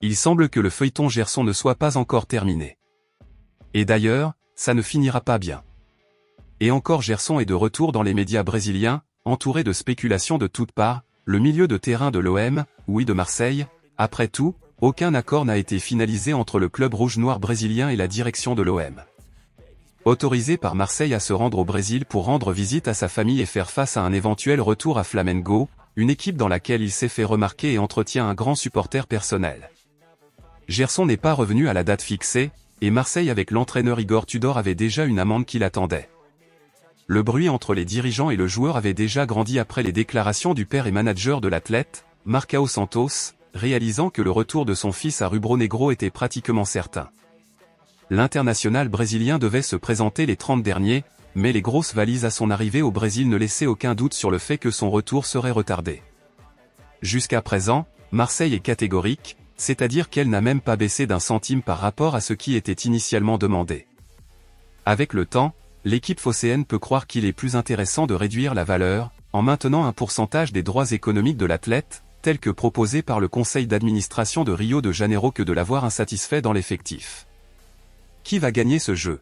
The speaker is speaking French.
Il semble que le feuilleton Gerson ne soit pas encore terminé. Et d'ailleurs, ça ne finira pas bien. Et encore Gerson est de retour dans les médias brésiliens, entouré de spéculations de toutes parts, le milieu de terrain de l'OM, oui de Marseille. Après tout, aucun accord n'a été finalisé entre le club rouge-noir brésilien et la direction de l'OM. Autorisé par Marseille à se rendre au Brésil pour rendre visite à sa famille et faire face à un éventuel retour à Flamengo, une équipe dans laquelle il s'est fait remarquer et entretient un grand supporter personnel. Gerson n'est pas revenu à la date fixée, et Marseille avec l'entraîneur Igor Tudor avait déjà une amende qui l'attendait. Le bruit entre les dirigeants et le joueur avait déjà grandi après les déclarations du père et manager de l'athlète, Marcao Santos, réalisant que le retour de son fils à Rubro Negro était pratiquement certain. L'international brésilien devait se présenter les 30 derniers, mais les grosses valises à son arrivée au Brésil ne laissaient aucun doute sur le fait que son retour serait retardé. Jusqu'à présent, Marseille est catégorique, c'est-à-dire qu'elle n'a même pas baissé d'un centime par rapport à ce qui était initialement demandé. Avec le temps, l'équipe phocéenne peut croire qu'il est plus intéressant de réduire la valeur, en maintenant un pourcentage des droits économiques de l'athlète, tel que proposé par le conseil d'administration de Rio de Janeiro que de l'avoir insatisfait dans l'effectif. Qui va gagner ce jeu ?